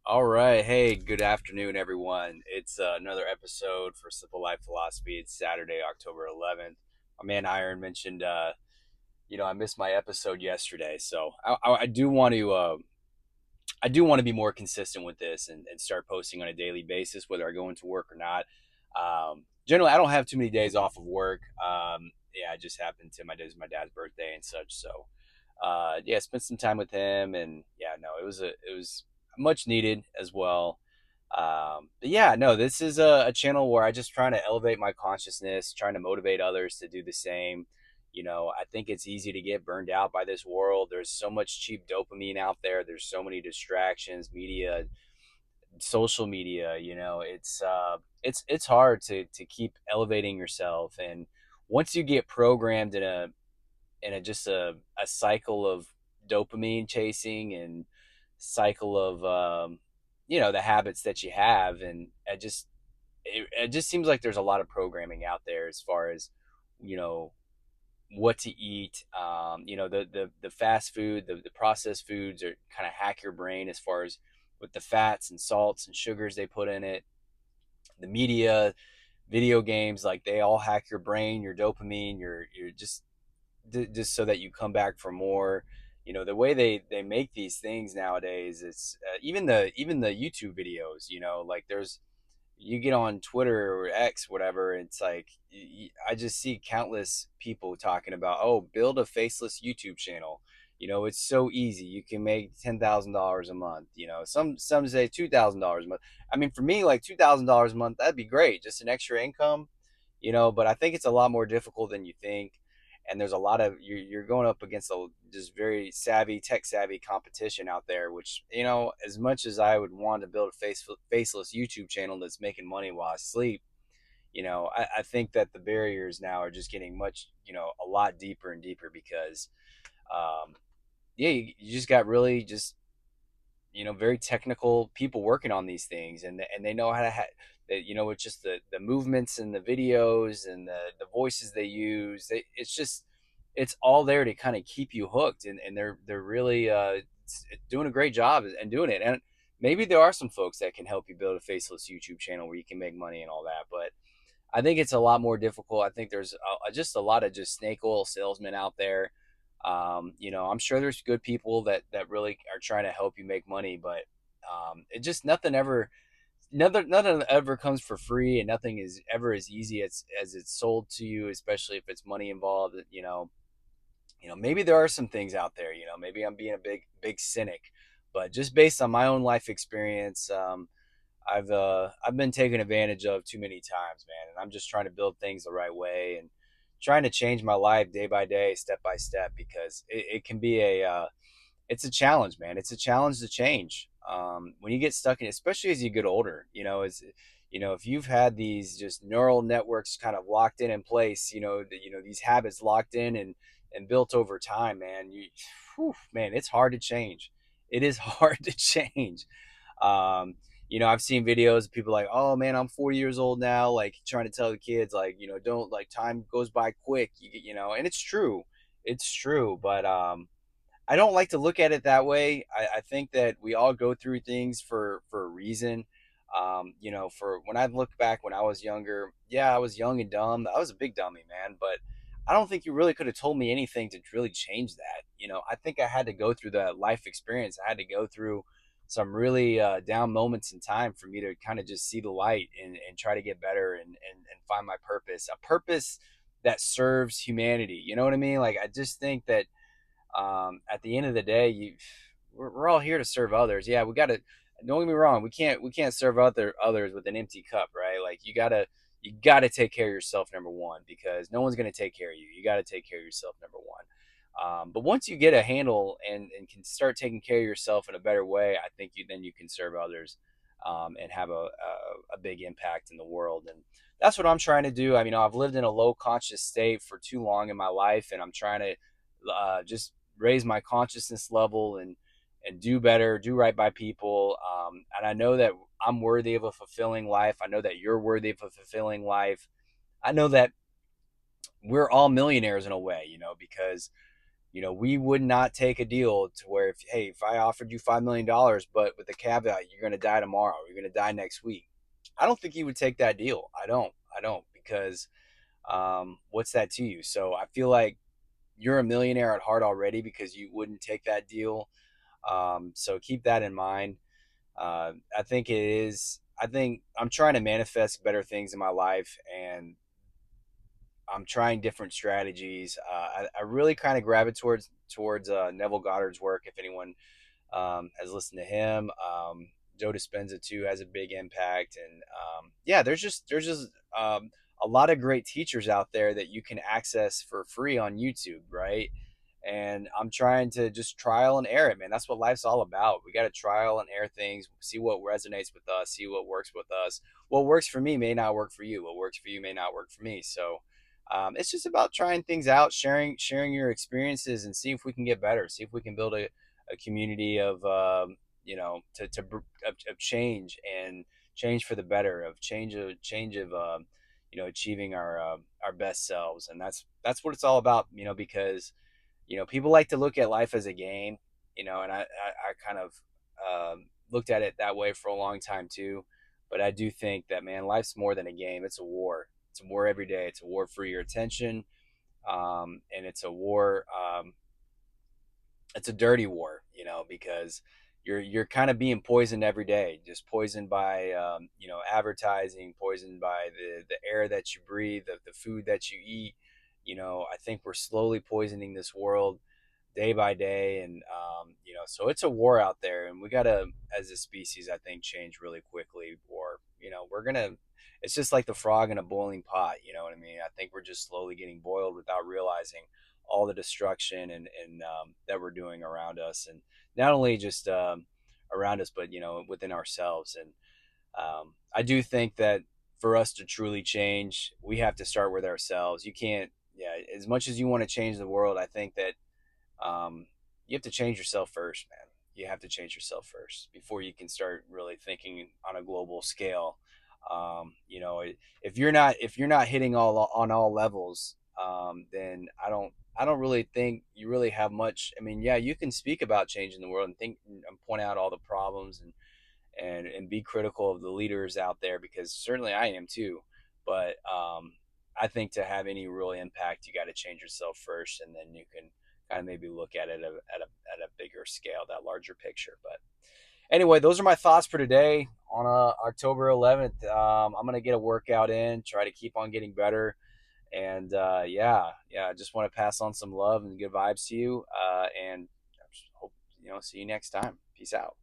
All right. Hey, good afternoon, everyone. It's another episode for Simple Life Philosophy. It's Saturday, October 11th. My man Iron mentioned, I missed my episode yesterday, so I do want to, be more consistent with this and start posting on a daily basis, whether I go into work or not. Generally, I don't have too many days off of work. Yeah, I just happened to my day's my dad's birthday and such, so yeah, spent some time with him, and yeah, no, it was much needed as well. But yeah, no, this is a channel where I just trying to elevate my consciousness, trying to motivate others to do the same. I think it's easy to get burned out by this world. There's so much cheap dopamine out there. There's so many distractions, media, social media. It's hard to keep elevating yourself, and once you get programmed in a just a cycle of dopamine chasing and cycle of the habits that you have, and it just seems like there's a lot of programming out there as far as you know what to eat. The fast food, the processed foods are kind of hack your brain as far as with the fats and salts and sugars they put in it. The media, video games, like they all hack your brain, your dopamine, your just so that you come back for more. The way they make these things nowadays, it's even the YouTube videos. Like there's you get on Twitter or X, whatever, it's like I just see countless people talking about, oh, build a faceless YouTube channel. It's so easy. You can make $10,000 a month. Some say $2,000 a month. I mean, for me, like $2,000 a month, that'd be great, just an extra income. But I think it's a lot more difficult than you think, and there's a lot of you're going up against a just very savvy, tech savvy competition out there, which, as much as I would want to build a faceless YouTube channel that's making money while I sleep, I think that the barriers now are just getting a lot deeper and deeper, because yeah, you just got really just very technical people working on these things, and they know how to it's just the movements and the videos and the voices they use. It's all there to kind of keep you hooked, and they're really doing a great job and doing it. And maybe there are some folks that can help you build a faceless YouTube channel where you can make money and all that, but I think it's a lot more difficult. I think there's just a lot of just snake oil salesmen out there. I'm sure there's good people that really are trying to help you make money, but it just nothing ever comes for free, and nothing is ever as easy as it's sold to you, especially if it's money involved. Maybe there are some things out there. Maybe I'm being a big cynic, but just based on my own life experience, I've been taken advantage of too many times, man, and I'm just trying to build things the right way and trying to change my life day by day, step by step, because it can be it's a challenge, man. It's a challenge to change. When you get stuck in, especially as you get older, if you've had these just neural networks kind of locked in place, these habits locked in and built over time, man, man, it's hard to change. It is hard to change. Um, I've seen videos of people like, oh man, I'm 40 years old now, like trying to tell the kids, like, don't, like, time goes by quick, and it's true. It's true. But I don't like to look at it that way. I think that we all go through things for a reason. For when I look back when I was younger, yeah, I was young and dumb. I was a big dummy, man. But I don't think you really could have told me anything to really change that. I think I had to go through that life experience. I had to go through some really down moments in time for me to kind of just see the light and try to get better and find my purpose, a purpose that serves humanity. You know what I mean? Like, I just think that at the end of the day, we're all here to serve others. Yeah, we got to. Don't get me wrong. We can't serve others with an empty cup, right? Like, you gotta take care of yourself, number one, because no one's gonna take care of you. You gotta take care of yourself, number one. But once you get a handle and can start taking care of yourself in a better way, I think you can serve others, and have a big impact in the world. And that's what I'm trying to do. I mean, I've lived in a low conscious state for too long in my life, and I'm trying to just raise my consciousness level and do better, do right by people. And I know that I'm worthy of a fulfilling life. I know that you're worthy of a fulfilling life. I know that we're all millionaires in a way, because We would not take a deal to where if I offered you $5 million, but with the caveat you're going to die tomorrow, you're going to die next week. I don't think you would take that deal. I don't because what's that to you? So I feel like you're a millionaire at heart already because you wouldn't take that deal. So keep that in mind. I think it is. I think I'm trying to manifest better things in my life, and I'm trying different strategies. I really kind of gravitate towards Neville Goddard's work. If anyone has listened to him, Joe Dispenza too has a big impact, and yeah, there's just a lot of great teachers out there that you can access for free on YouTube, right? And I'm trying to just trial and error it, man. That's what life's all about. We got to trial and error things, see what resonates with us, see what works with us. What works for me may not work for you. What works for you may not work for me. So it's just about trying things out, sharing your experiences, and see if we can get better. See if we can build a community of of change and change for the better, of change of achieving our best selves. And that's what it's all about. Because people like to look at life as a game. And I kind of looked at it that way for a long time too. But I do think that, man, life's more than a game. It's a war. It's a war every day. It's a war for your attention, and it's a war. It's a dirty war, because you're kind of being poisoned every day, just poisoned by advertising, poisoned by the air that you breathe, the food that you eat. I think we're slowly poisoning this world day by day, and so it's a war out there, and we gotta, as a species, I think, change really quickly, or we're gonna. It's just like the frog in a boiling pot. You know what I mean? I think we're just slowly getting boiled without realizing all the destruction and that we're doing around us, and not only just around us, but within ourselves. And I do think that for us to truly change, we have to start with ourselves. You can't, yeah, as much as you want to change the world, I think that you have to change yourself first, man. You have to change yourself first before you can start really thinking on a global scale. If you're not hitting all on all levels, then I don't really think you really have much. I mean, yeah, you can speak about changing the world and think and point out all the problems and be critical of the leaders out there, because certainly I am too. But I think to have any real impact, you got to change yourself first, and then you can kind of maybe look at it at a bigger scale, that larger picture. But anyway, those are my thoughts for today on October 11th. I'm gonna get a workout in, try to keep on getting better, and yeah, I just want to pass on some love and good vibes to you, and I hope see you next time. Peace out.